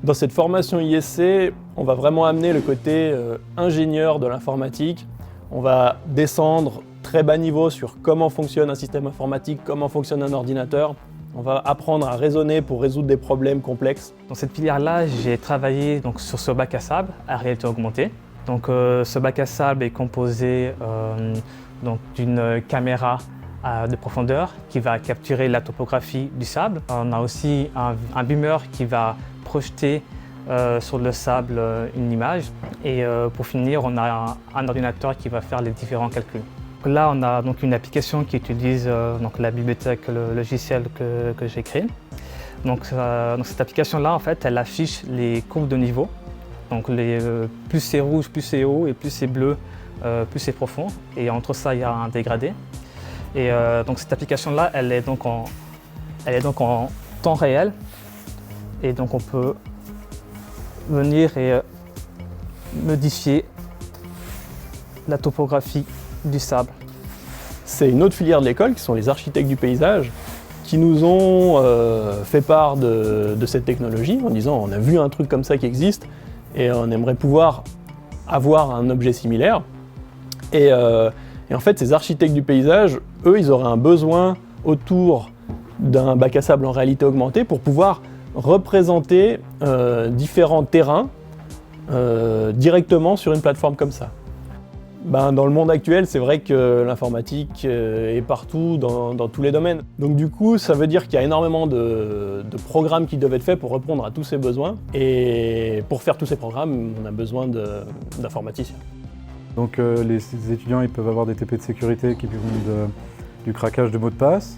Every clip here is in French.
Dans cette formation ISC, on va vraiment amener le côté ingénieur de l'informatique. On va descendre très bas niveau sur comment fonctionne un système informatique, comment fonctionne un ordinateur. On va apprendre à raisonner pour résoudre des problèmes complexes. Dans cette filière-là, j'ai travaillé sur ce bac à sable à réalité augmentée. Ce bac à sable est composé d'une caméra de profondeur qui va capturer la topographie du sable. On a aussi un beamer qui va projeter sur le sable une image. Et pour finir, on a un ordinateur qui va faire les différents calculs. Là, on a donc une application qui utilise la bibliothèque logicielle que j'ai créée. Cette application-là, en fait, elle affiche les courbes de niveau. Donc plus c'est rouge, plus c'est haut, et plus c'est bleu, plus c'est profond. Et entre ça, il y a un dégradé. Et cette application-là, elle est donc en temps réel. Et donc on peut venir et modifier la topographie du sable. C'est une autre filière de l'école, qui sont les architectes du paysage, qui nous ont fait part de cette technologie en disant on a vu un truc comme ça qui existe et on aimerait pouvoir avoir un objet similaire. Et en fait, ces architectes du paysage, eux, ils auraient un besoin autour d'un bac à sable en réalité augmentée pour pouvoir représenter différents terrains directement sur une plateforme comme ça. Dans le monde actuel, c'est vrai que l'informatique est partout, dans tous les domaines. Donc du coup, ça veut dire qu'il y a énormément de programmes qui doivent être faits pour répondre à tous ces besoins. Et pour faire tous ces programmes, on a besoin d'informaticiens. Donc les étudiants ils peuvent avoir des TP de sécurité qui vont du craquage de mots de passe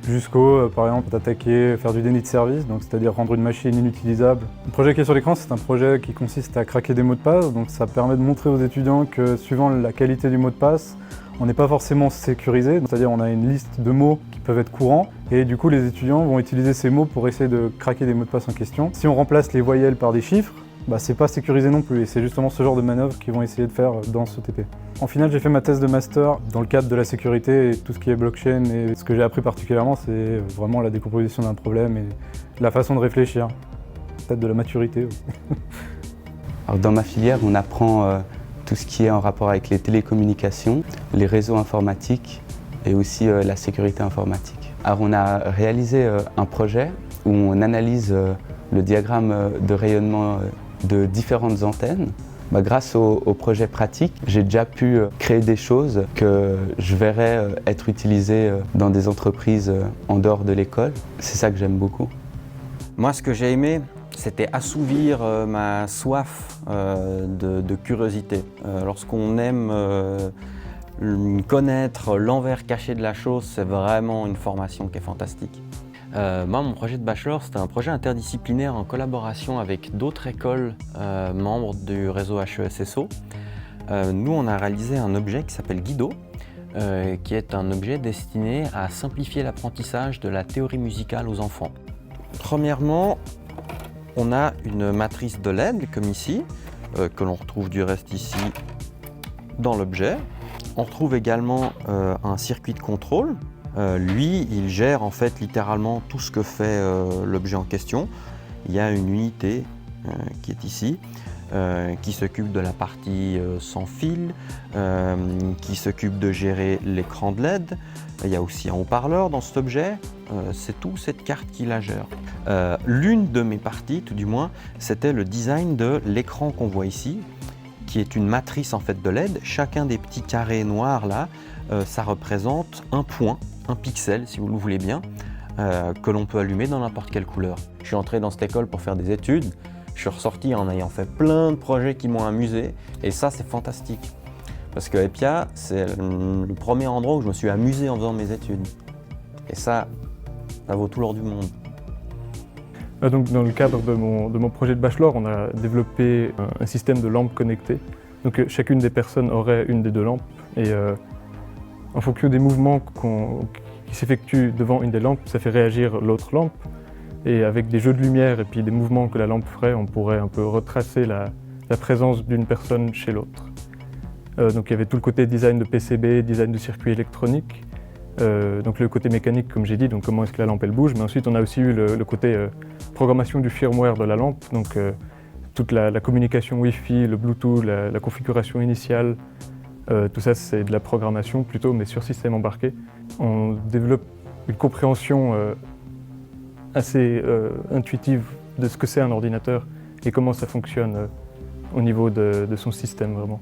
jusqu'au, par exemple, faire du déni de service, c'est-à-dire rendre une machine inutilisable. Le projet qui est sur l'écran, c'est un projet qui consiste à craquer des mots de passe, donc ça permet de montrer aux étudiants que suivant la qualité du mot de passe, on n'est pas forcément sécurisé, c'est-à-dire on a une liste de mots qui peuvent être courants, et du coup les étudiants vont utiliser ces mots pour essayer de craquer des mots de passe en question. Si on remplace les voyelles par des chiffres, c'est pas sécurisé non plus, et c'est justement ce genre de manœuvre qu'ils vont essayer de faire dans ce TP. En finale, j'ai fait ma thèse de master dans le cadre de la sécurité et tout ce qui est blockchain, et ce que j'ai appris particulièrement, c'est vraiment la décomposition d'un problème et la façon de réfléchir, peut-être de la maturité aussi. Alors, dans ma filière, on apprend tout ce qui est en rapport avec les télécommunications, les réseaux informatiques et aussi la sécurité informatique. Alors, on a réalisé un projet où on analyse le diagramme de rayonnement de différentes antennes. Grâce au projet pratique, j'ai déjà pu créer des choses que je verrais être utilisées dans des entreprises en dehors de l'école. C'est ça que j'aime beaucoup. Moi, ce que j'ai aimé, c'était assouvir ma soif de curiosité. Lorsqu'on aime connaître l'envers caché de la chose, c'est vraiment une formation qui est fantastique. Moi, mon projet de bachelor, c'était un projet interdisciplinaire en collaboration avec d'autres écoles membres du réseau HESSO. Nous, on a réalisé un objet qui s'appelle Guido, qui est un objet destiné à simplifier l'apprentissage de la théorie musicale aux enfants. Premièrement, on a une matrice de LED, comme ici, que l'on retrouve du reste ici dans l'objet. On retrouve également un circuit de contrôle. Lui, il gère en fait littéralement tout ce que fait l'objet en question. Il y a une unité qui est ici, qui s'occupe de la partie sans fil, qui s'occupe de gérer l'écran de LED. Il y a aussi un haut-parleur dans cet objet. C'est tout cette carte qui la gère. L'une de mes parties, tout du moins, c'était le design de l'écran qu'on voit ici, qui est une matrice en fait de LED. Chacun des petits carrés noirs là, ça représente un point, un pixel si vous le voulez bien, que l'on peut allumer dans n'importe quelle couleur. Je suis entré dans cette école pour faire des études, je suis ressorti en ayant fait plein de projets qui m'ont amusé, et ça c'est fantastique. Parce que EPIA, c'est le premier endroit où je me suis amusé en faisant mes études. Et ça vaut tout l'or du monde. Donc, dans le cadre de mon projet de bachelor, on a développé un système de lampes connectées. Donc chacune des personnes aurait une des deux lampes, et en fonction des mouvements qui s'effectuent devant une des lampes, ça fait réagir l'autre lampe. Et avec des jeux de lumière et puis des mouvements que la lampe ferait, on pourrait un peu retracer la présence d'une personne chez l'autre. Donc il y avait tout le côté design de PCB, design de circuits électroniques, donc le côté mécanique comme j'ai dit, donc comment est-ce que la lampe elle bouge, mais ensuite on a aussi eu le côté programmation du firmware de la lampe, donc toute la communication Wi-Fi, le Bluetooth, la configuration initiale, tout ça c'est de la programmation plutôt, mais sur système embarqué. On développe une compréhension assez intuitive de ce que c'est un ordinateur et comment ça fonctionne au niveau de son système vraiment.